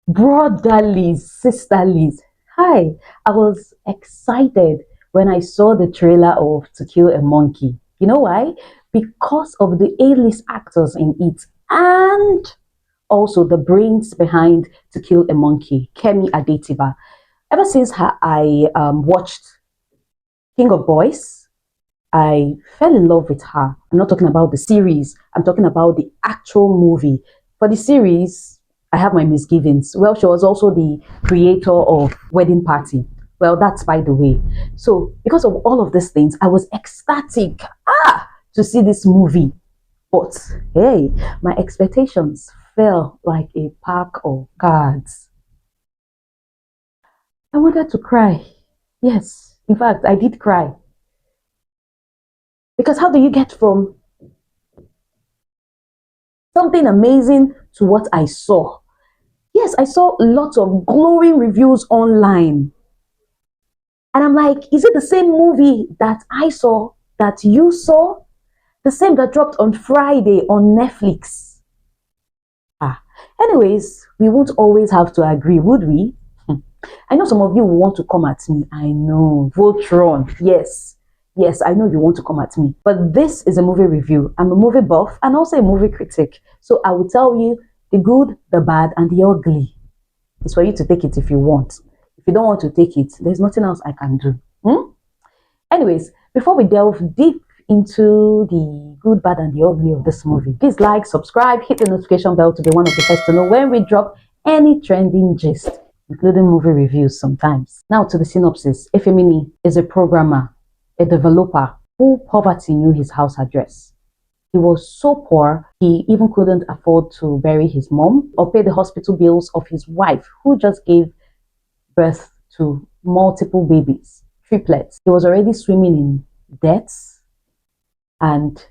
Brotherlies, sisterlies. Hi, I was excited when I saw the trailer of To Kill a Monkey. You know why? Because of the A-list actors in it and also the brains behind To Kill a Monkey, Kemi Adetiba. Ever since I watched King of Boys, I fell in love with her. I'm not talking about the series, I'm talking about the actual movie. For the series, I have my misgivings. Well, she was also the creator of Wedding Party. Well, that's by the way. So, because of all of these things, I was ecstatic to see this movie. But hey, my expectations fell like a pack of cards. I wanted to cry. Yes, in fact, I did cry. Because how do you get from something amazing to what I saw? Yes, I saw lots of glowing reviews online. And I'm like, is it the same movie that I saw, that you saw? The same that dropped on Friday on Netflix. Ah, anyways, we won't always have to agree, would we? I know some of you will want to come at me. I know. Voltron. Yes. Yes, I know you want to come at me. But this is a movie review. I'm a movie buff and also a movie critic. So I will tell you the good, the bad, and the ugly. It's for you to take it if you want. If you don't want to take it, there's nothing else I can do. Anyways, before we delve deep into the good, bad, and the ugly of this movie, please like, subscribe, hit the notification bell to be one of the first to know when we drop any trending gist, including movie reviews sometimes. Now to the synopsis. Efemini is a programmer, a developer who poverty knew his house address. He was so poor, he even couldn't afford to bury his mom or pay the hospital bills of his wife, who just gave birth to multiple babies, triplets. He was already swimming in debts, and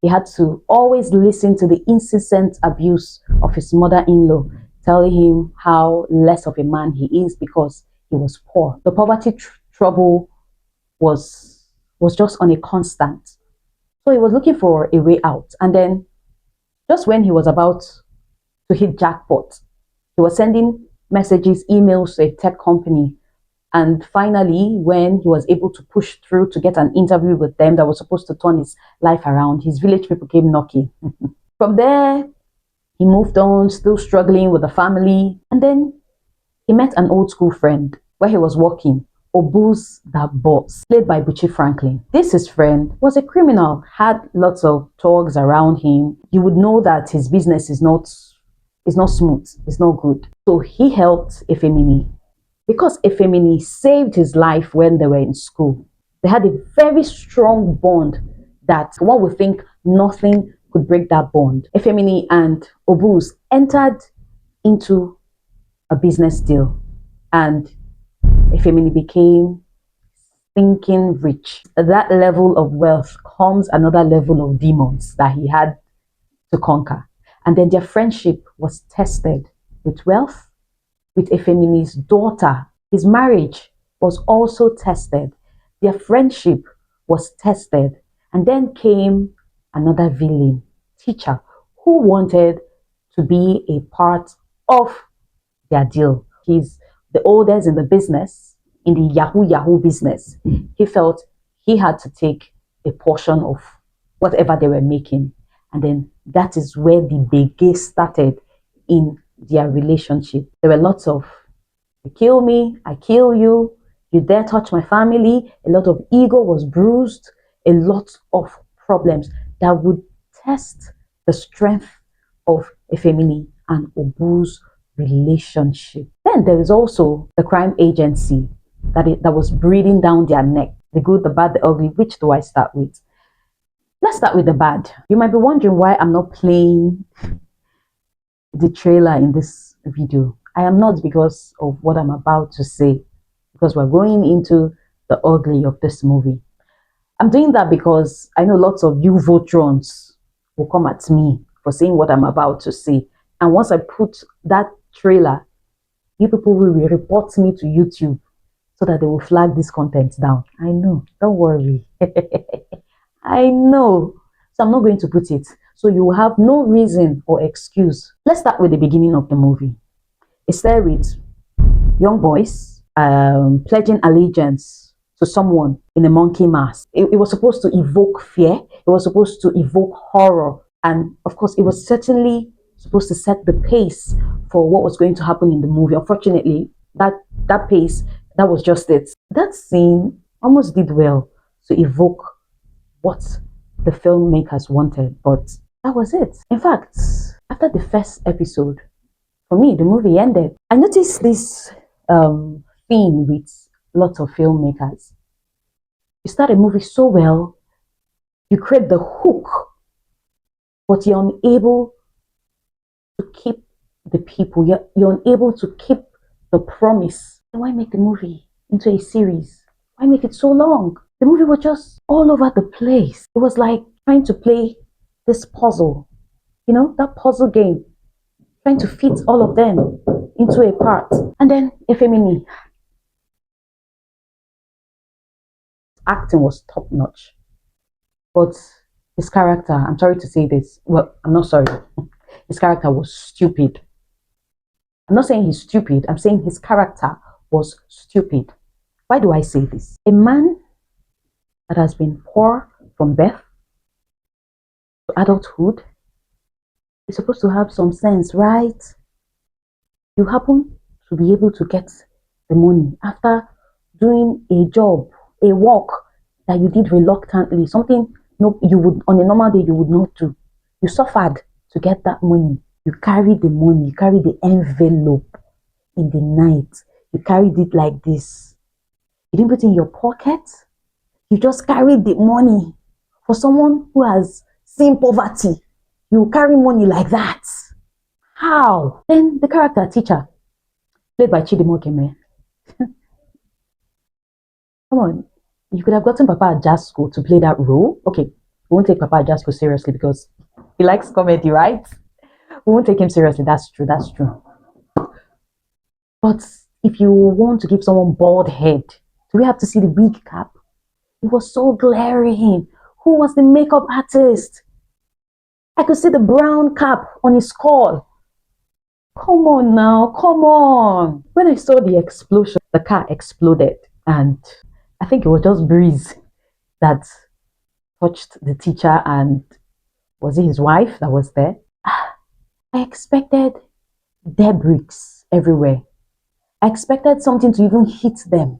he had to always listen to the incessant abuse of his mother-in-law, telling him how less of a man he is because he was poor. The poverty trouble was just on a constant. So he was looking for a way out. And then just when he was about to hit jackpot, he was sending messages, emails to a tech company. And finally, when he was able to push through to get an interview with them that was supposed to turn his life around, his village people came knocking. From there, he moved on, still struggling with the family. And then he met an old school friend where he was working, Obuz the Boss, played by Buchi Franklin. This his friend was a criminal, had lots of thugs around him. You would know that his business is not smooth, it's not good. So he helped Efemini because Efemini saved his life when they were in school. They had a very strong bond that one would think nothing could break that bond. Efemini and Obuz entered into a business deal, and Efemini became thinking rich. At that level of wealth comes another level of demons that he had to conquer. And then their friendship was tested with wealth, with Efemini's daughter. His marriage was also tested. Their friendship was tested. And then came another villain, teacher, who wanted to be a part of their deal. He's the oldest in the business, in the Yahoo business. He felt he had to take a portion of whatever they were making. And then that is where the big started in their relationship. There were lots of, you kill me, I kill you, you dare touch my family. A lot of ego was bruised, a lot of problems that would test the strength of Efemini and Obu's relationship. Then there is also the crime agency that was breathing down their neck. The good, the bad, the ugly. Which do I start with? Let's start with the bad. You might be wondering why I'm not playing the trailer in this video. I am not, because of what I'm about to say, because we're going into the ugly of this movie. I'm doing that because I know lots of you Votrons will come at me for saying what I'm about to say. And once I put that trailer, you people will report me to YouTube so that they will flag this content down. I know, don't worry. I know. So I'm not going to put it. So you will have no reason or excuse. Let's start with the beginning of the movie. It's there with young boys pledging allegiance to someone in a monkey mask. It was supposed to evoke fear, it was supposed to evoke horror, and of course, it was certainly supposed to set the pace for what was going to happen in the movie. Unfortunately, that pace, that was just it. That scene almost did well to evoke what the filmmakers wanted, but that was it. In fact, after the first episode, for me, the movie ended. I noticed this theme with lots of filmmakers. You start a movie so well, you create the hook, but you're unable to keep the people. You're unable to keep the promise. Why make the movie into a series? Why make it so long? The movie was just all over the place. It was like trying to play this puzzle, that puzzle game, trying to fit all of them into a part. And then Efemini, acting was top notch, but his character, I'm sorry to say this, well, I'm not sorry, his character was stupid. I'm not saying he's stupid, I'm saying his character was stupid. Why do I say this? A man that has been poor from birth to adulthood is supposed to have some sense, right? You happen to be able to get the money after doing a job, a work that you did reluctantly, something you would on a normal day you would not do. You suffered to get that money. You carried the money, you carried the envelope in the night. You carried it like this. You didn't put it in your pocket. You just carried the money. For someone who has seen poverty, you carry money like that. How? Then the character teacher, played by Chidimokeme. Come on, you could have gotten Papa Ajasco to play that role. Okay, we won't take Papa Ajasco seriously because he likes comedy, right? We won't take him seriously. That's true. That's true. But if you want to give someone bald head, do we have to see the wig cap? It was so glaring. Who was the makeup artist? I could see the brown cap on his skull. Come on now, come on. When I saw the explosion, the car exploded, and I think it was just breeze that touched the teacher, and was it his wife that was there? I expected debris everywhere. I expected something to even hit them.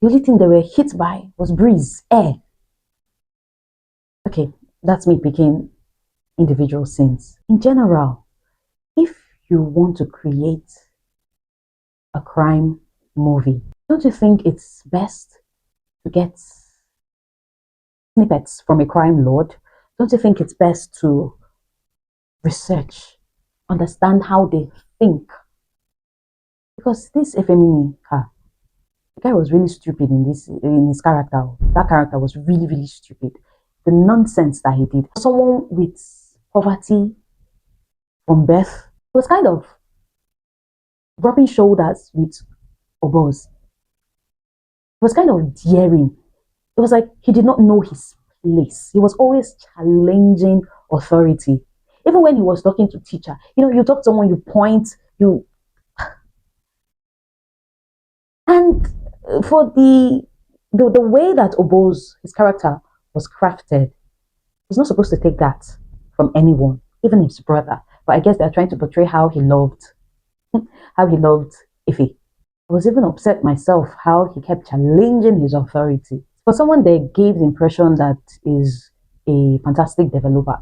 The only thing they were hit by was breeze, air. Okay, that's me picking individual scenes. In general, if you want to create a crime movie, don't you think it's best to get snippets from a crime lord? Don't you think it's best to research, understand how they think? Because this Efemini, the guy was really stupid in his character. That character was really, really stupid. The nonsense that he did. Someone with poverty from birth was kind of rubbing shoulders with Obos. It was kind of daring. It was like he did not know his place. He was always challenging authority. Even when he was talking to teacher, you talk to someone, you point, and for the way that Obos, his character, was crafted, he's not supposed to take that from anyone, even his brother. But I guess they're trying to portray how he loved Ife. I was even upset myself how he kept challenging his authority. For someone that gave the impression that is a fantastic developer.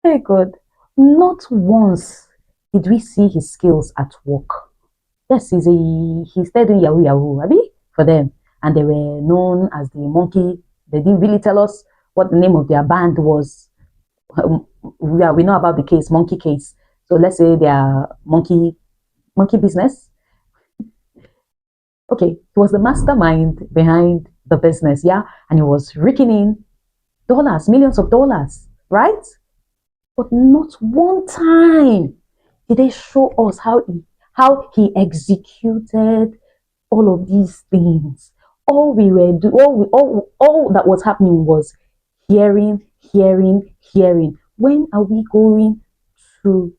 Hey God, not once did we see his skills at work. Yes, he's still doing Yahoo Yahoo, Abi, for them. And they were known as the Monkey. They didn't really tell us what the name of their band was. We know about the case, Monkey Case. So let's say they are monkey business. Okay, he was the mastermind behind the business, yeah, and he was raking in dollars, millions of dollars, right? But not one time did they show us how he executed all of these things. All we were doing, all that was happening was hearing. When are we going to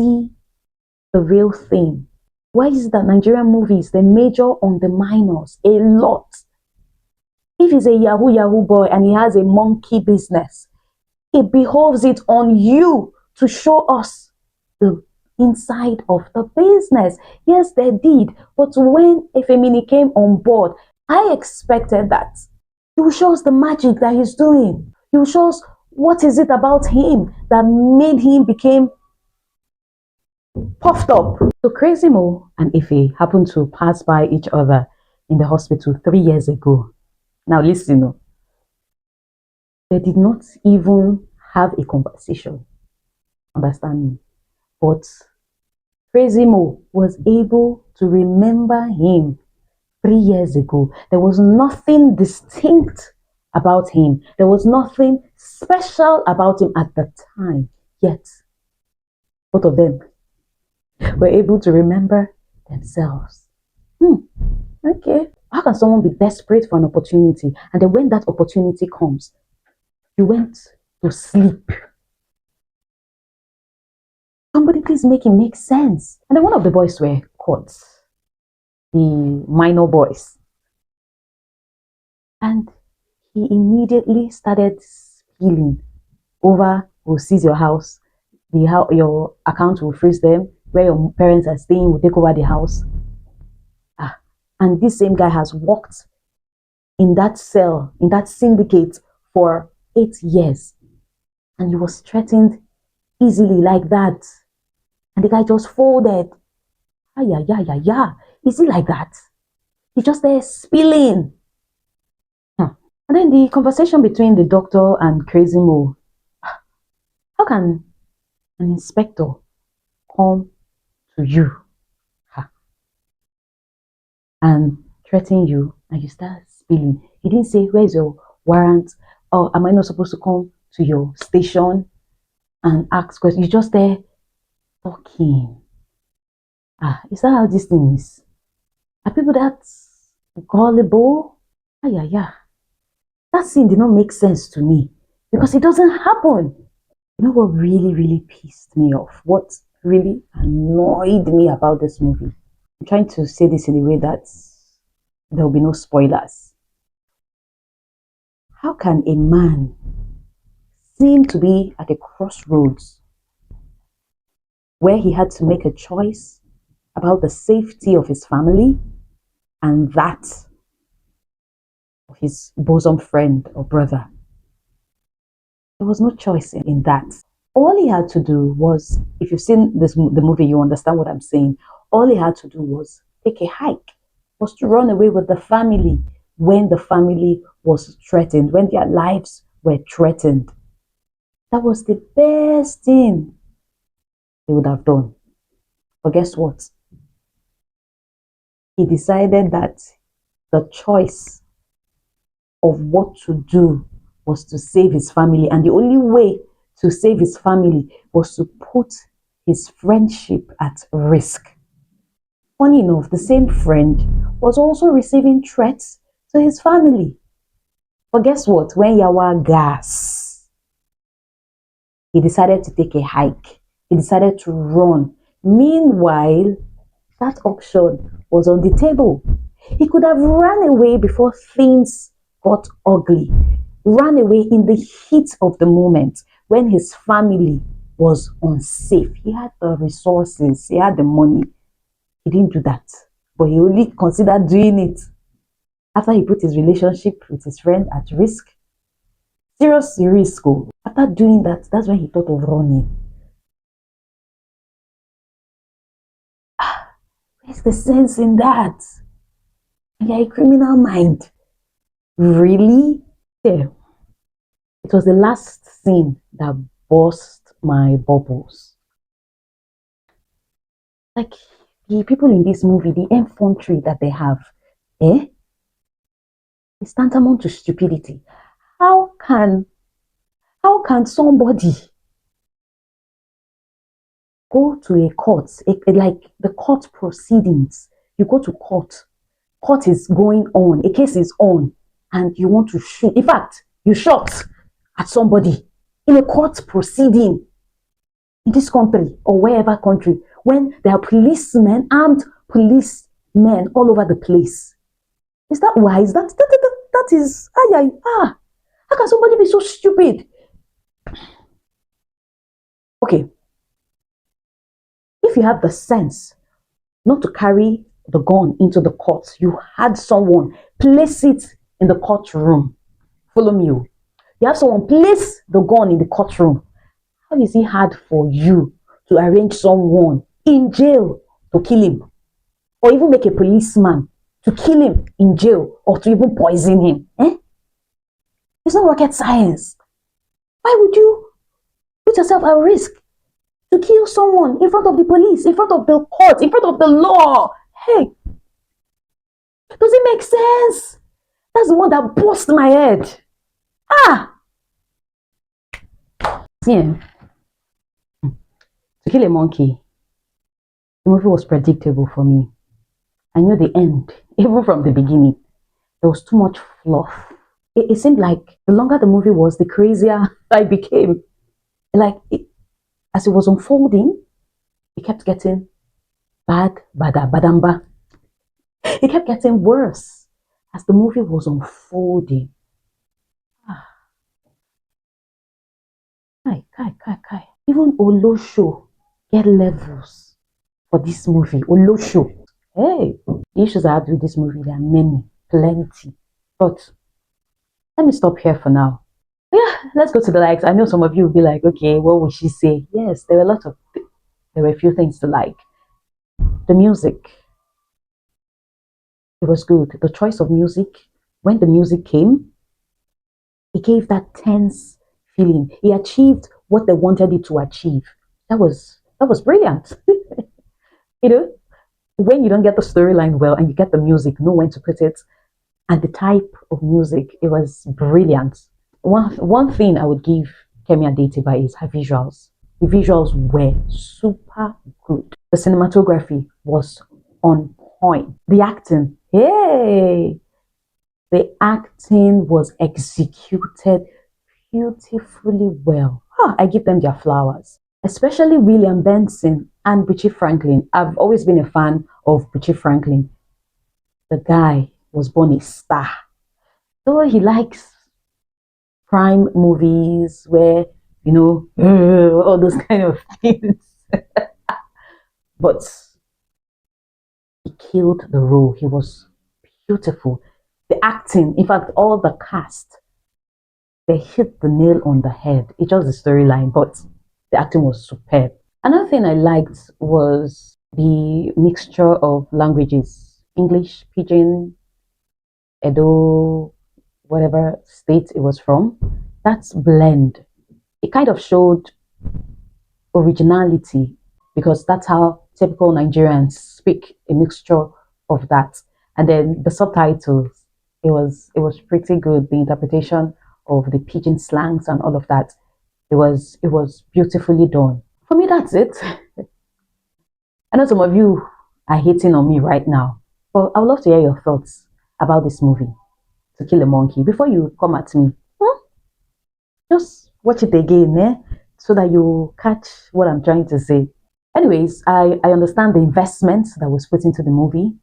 see the real thing. Why is it that Nigerian movies, they major on the minors a lot? If he's a Yahoo boy and he has a monkey business, it behoves it on you to show us the inside of the business. Yes, they did. But when Efemini came on board, I expected that. He will show us the magic that he's doing. He will show us what is it about him that made him became puffed up. So Crazy Mo and Ife happened to pass by each other in the hospital 3 years ago. Now listen, they did not even have a conversation. Understand me? But Crazy Mo was able to remember him 3 years ago. There was nothing distinct about him. There was nothing special about him at the time. Yet, both of them were able to remember themselves. Okay. How can someone be desperate for an opportunity, and then when that opportunity comes, you went to sleep? Somebody please make it make sense. And then one of the boys were caught, the minor boys. And he immediately started spilling over, we'll seize your house, your account will freeze them, where your parents are staying will take over the house. And this same guy has worked in that cell, in that syndicate for 8 years. And he was threatened easily like that. And the guy just folded. Yeah. Is it like that? He's just there spilling. And then the conversation between the doctor and Crazy Mo. How can an inspector come to you and threaten you and you start spilling? He didn't say, where's your warrant? Or am I not supposed to come to your station and ask questions? You're just there talking. Is that how this thing is? Are people that gullible? Yeah. That scene did not make sense to me because it doesn't happen. You know what really pissed me off? What really annoyed me about this movie? I'm trying to say this in a way that there will be no spoilers. How can a man seem to be at a crossroads where he had to make a choice about the safety of his family and that of his bosom friend or brother? There was no choice in that. All he had to do was, if you've seen the movie, you understand what I'm saying. All he had to do was take a hike, was to run away with the family when the family was threatened, when their lives were threatened. That was the best thing he would have done. But guess what? He decided that the choice of what to do was to save his family, and the only way to save his family was to put his friendship at risk. Funny enough, the same friend was also receiving threats to his family. But guess what? When Yawa gas, he decided to take a hike. He decided to run. Meanwhile, that option was on the table. He could have run away before things got ugly. Ran away in the heat of the moment when his family was unsafe. He had the resources, he had the money. He didn't do that, but he only considered doing it after he put his relationship with his friend at risk. Serious risk. After doing that, that's when he thought of running. Where's the sense in that? You're a criminal mind. Really? Yeah. It was the last scene that burst my bubbles. Like the people in this movie, the infantry that they have, it's tantamount to stupidity. How can somebody go to a court, like the court proceedings? You go to court is going on, a case is on, and you want to shoot. In fact, you shot at somebody in a court proceeding. in this country or wherever country when there are policemen, armed policemen all over the place? Is that wise? That is, how can somebody be so stupid? Okay, if you have the sense not to carry the gun into the court, you had someone place it in the courtroom. Follow me. You have someone place the gun in the courtroom. How is it hard for you to arrange someone in jail to kill him? Or even make a policeman to kill him in jail or to even poison him? It's not rocket science. Why would you put yourself at risk to kill someone in front of the police, in front of the court, in front of the law? Hey, does it make sense? That's the one that bust my head. Yeah. To Kill a Monkey, the movie was predictable for me. I knew the end, even from the beginning. There was too much fluff. It seemed like the longer the movie was, the crazier I became. As it was unfolding, it kept getting badamba. It kept getting worse as the movie was unfolding. Kai. Even Olosho get levels for this movie. Olosho. Hey, the issues I have with this movie, there are many, plenty. But let me stop here for now. Yeah, let's go to the likes. I know some of you will be like, okay, what would she say? Yes, there were a few things to like. The music, it was good. The choice of music, when the music came, it gave that tense feeling. It achieved what they wanted it to achieve. That was brilliant. When you don't get the storyline well and you get the music, know when to put it, and the type of music, it was brilliant. One thing I would give Kemi Adetiba is her visuals. The visuals were super good. The cinematography was on point. The acting, hey, the acting was executed beautifully well. I give them their flowers. Especially William Benson and Richie Franklin. I've always been a fan of Richie Franklin. The guy was born a star. Though he likes crime movies where, all those kind of things. But he killed the role. He was beautiful. The acting, in fact, all the cast, they hit the nail on the head. It's just the storyline, but the acting was superb. Another thing I liked was the mixture of languages. English, Pidgin, Edo, whatever state it was from. That's blend. It kind of showed originality because that's how typical Nigerians speak, a mixture of that. And then the subtitles, it was pretty good. The interpretation of the Pidgin slangs and all of that, it was beautifully done. For me, that's it. I know some of you are hating on me right now, but I would love to hear your thoughts about this movie, To Kill a Monkey. Before you come at me, just watch it again, so that you catch what I'm trying to say. Anyways, I understand the investment that was put into the movie,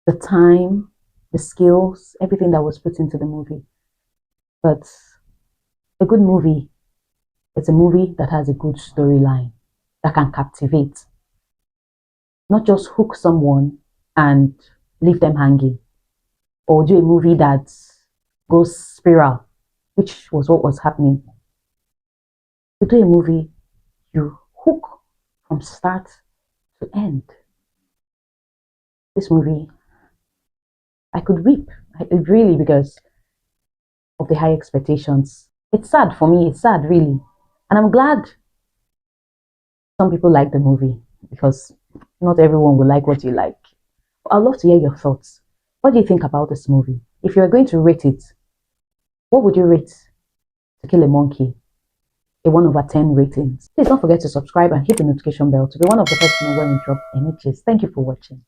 the time, the skills, everything that was put into the movie. But a good movie is a movie that has a good storyline that can captivate, not just hook someone and leave them hanging, or do a movie that goes spiral, which was what was happening. You do a movie, you hook from start to end. This movie, I could weep, really, because of the high expectations. It's sad for me, it's sad, really. And I'm glad some people like the movie because not everyone will like what you like. I'd love to hear your thoughts. What do you think about this movie? If you are going to rate it, what would you rate To Kill a Monkey? A 1/10 ratings. Please don't forget to subscribe and hit the notification bell to be one of the first to know when we drop images. Thank you for watching.